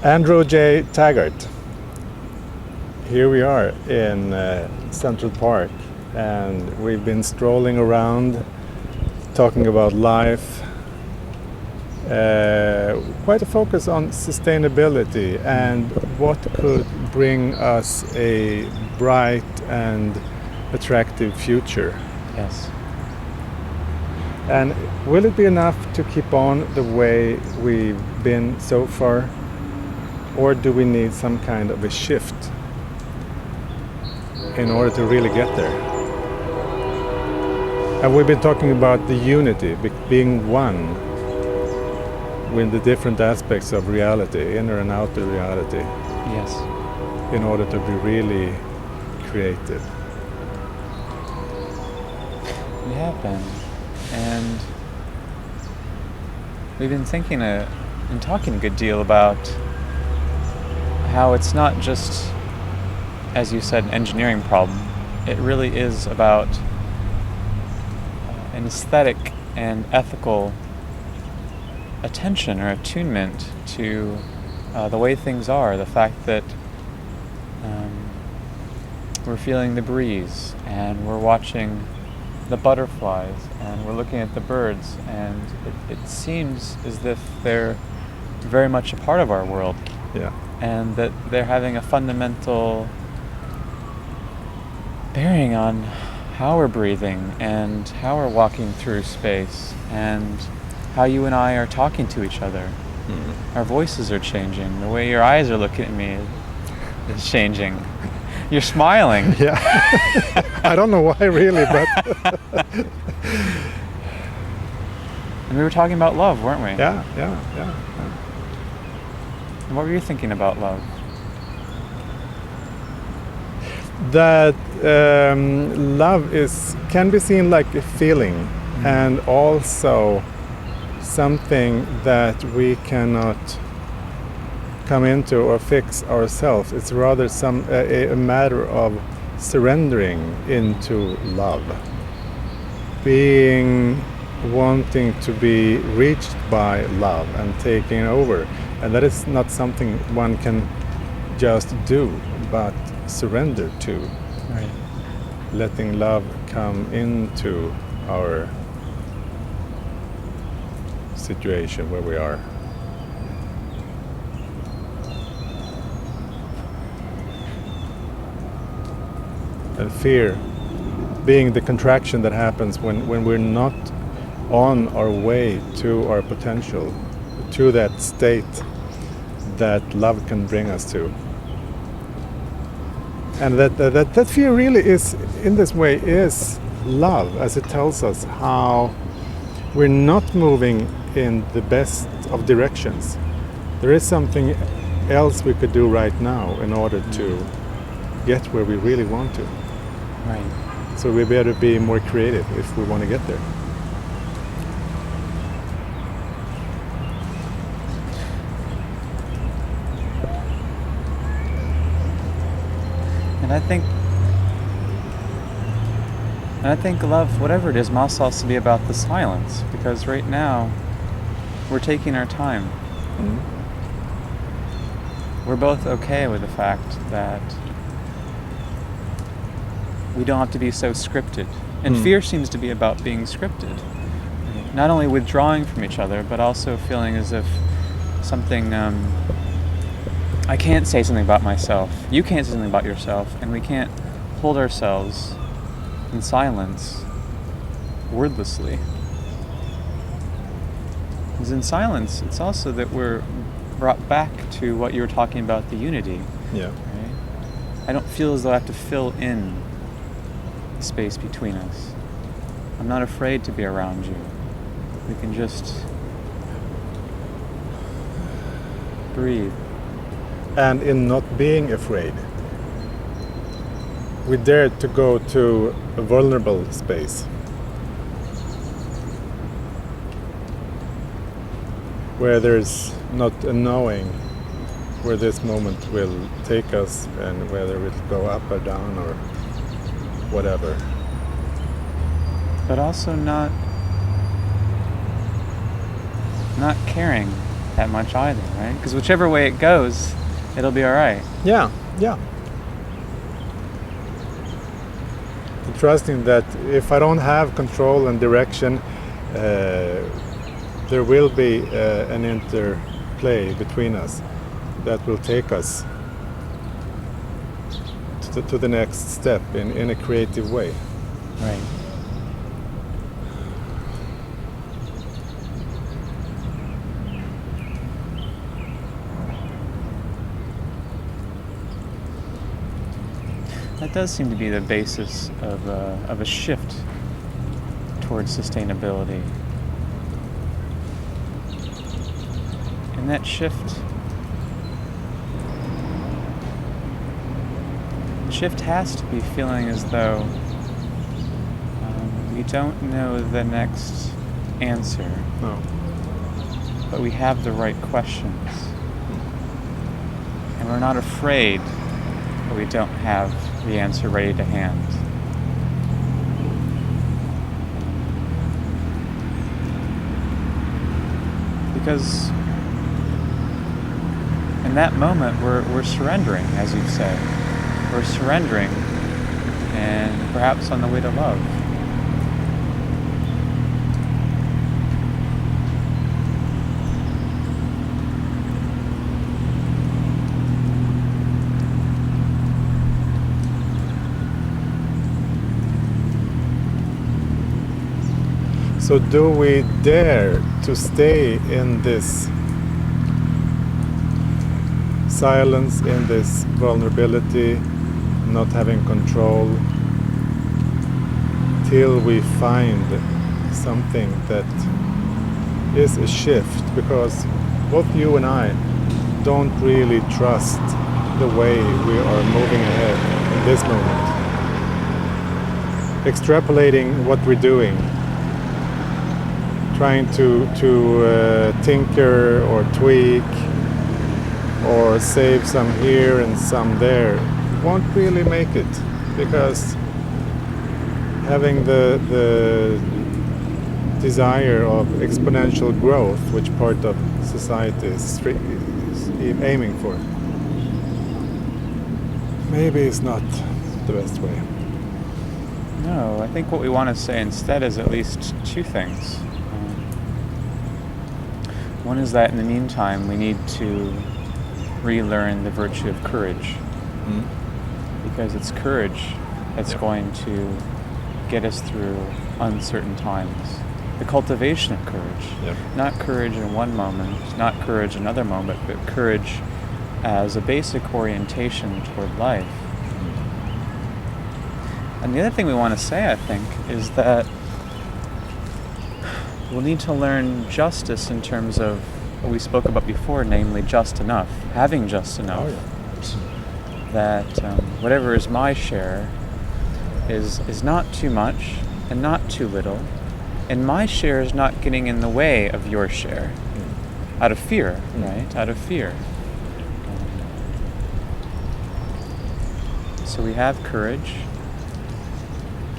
Andrew J. Taggart. Here we are in Central Park, and we've been strolling around talking about life. Quite a focus on sustainability and what could bring us a bright and attractive future. Yes. And will it be enough to keep on the way we've been so far? Or do we need some kind of a shift in order to really get there? And we've been talking about the unity, being one with the different aspects of reality, inner and outer reality. Yes. In order to be really creative. We have been. And we've been thinking and talking a good deal about how it's not just, as you said, an engineering problem. It really is about an aesthetic and ethical attention or attunement to the way things are, the fact that we're feeling the breeze and we're watching the butterflies and we're looking at the birds, and it seems as if they're very much a part of our world. Yeah. And that they're having a fundamental bearing on how we're breathing and how we're walking through space and how you and I are talking to each other. Mm. Our voices are changing. The way your eyes are looking at me is changing. You're smiling. Yeah. I don't know why really, but... And we were talking about love, weren't we? Yeah. And what were you thinking about love? That love can be seen like a feeling, and also something that we cannot come into or fix ourselves. It's rather a matter of surrendering into love, wanting to be reached by love and taking over. And that is not something one can just do, but surrender to. Right. Letting love come into our situation where we are. And fear being the contraction that happens when we're not on our way to our potential, to that state that love can bring us to. And that fear really is, in this way, is love, as it tells us how we're not moving in the best of directions. There is something else we could do right now in order to get where we really want to. Right. So we better be more creative if we want to get there. And I think love, whatever it is, must also be about the silence, because right now we're taking our time. Mm-hmm. We're both okay with the fact that we don't have to be so scripted. And fear seems to be about being scripted. Not only withdrawing from each other, but also feeling as if something, I can't say something about myself, you can't say something about yourself, and we can't hold ourselves in silence, wordlessly. Because in silence, it's also that we're brought back to what you were talking about, the unity. Yeah. Right? I don't feel as though I have to fill in the space between us. I'm not afraid to be around you. We can just breathe. And in not being afraid, we dare to go to a vulnerable space where there's not a knowing where this moment will take us and whether it will go up or down or whatever. But also not caring that much either, right? Because whichever way it goes, it'll be all right. Yeah. Trusting that if I don't have control and direction, there will be an interplay between us that will take us to the next step in a creative way. Right. That does seem to be the basis of a shift towards sustainability. And that shift has to be feeling as though we don't know the next answer, No. but we have the right questions. And we're not afraid that we don't have the answer ready to hand. Because in that moment we're surrendering, as you've said. We're surrendering and perhaps on the way to love. So do we dare to stay in this silence, in this vulnerability, not having control, till we find something that is a shift? Because both you and I don't really trust the way we are moving ahead in this moment. Extrapolating what we're doing, trying to tinker or tweak or save some here and some there won't really make it, because having the desire of exponential growth, which part of society is aiming for, maybe it's not the best way. No, I think what we want to say instead is at least two things. One is that in the meantime, we need to relearn the virtue of courage. Because it's courage that's going to get us through uncertain times. The cultivation of courage. Not courage in one moment, not courage in another moment, but courage as a basic orientation toward life. And the other thing we want to say, I think, is that we'll need to learn justice in terms of what we spoke about before, namely just enough, having just enough. That whatever is my share is not too much and not too little, and my share is not getting in the way of your share, out of fear, right? Out of fear. So we have courage,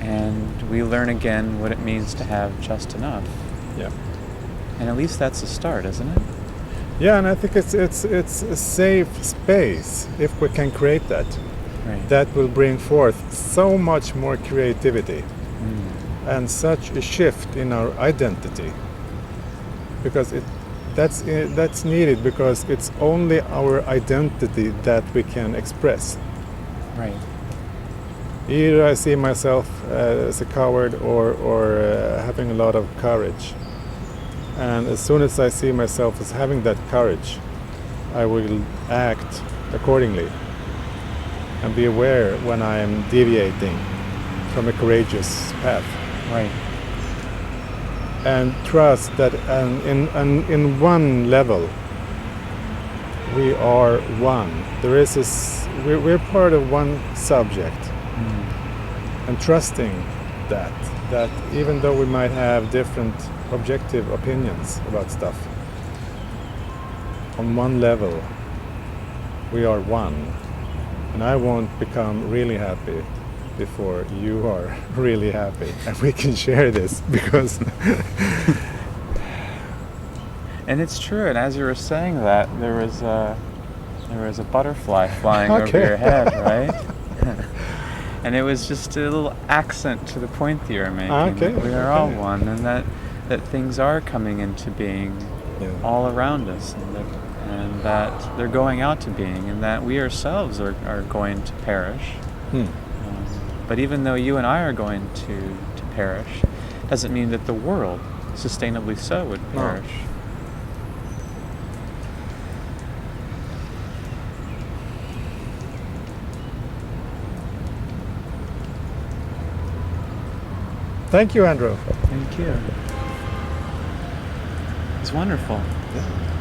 and we learn again what it means to have just enough. Yeah. And at least that's a start, isn't it? Yeah, and I think it's a safe space if we can create that. Right. That will bring forth so much more creativity and such a shift in our identity, because that's needed, because it's only our identity that we can express. Right. Either I see myself as a coward or having a lot of courage. And as soon as I see myself as having that courage, I will act accordingly and be aware when I am deviating from a courageous path. Right. And trust that in one level we are one. We're part of one subject. And trusting that even though we might have different objective opinions about stuff, on one level we are one, and I won't become really happy before you are really happy, and we can share this, because And it's true. And as you were saying that, there was a butterfly flying over Okay. your head, right? And it was just a little accent to the point that you're making. Okay, That we are all okay. one, and that things are coming into being Yeah. all around us, and that they're going out to being, and that we ourselves are going to perish. But even though you and I are going to perish, doesn't mean that the world, sustainably so, would No. perish. Thank you, Andrew. Thank you. It's wonderful. Yeah.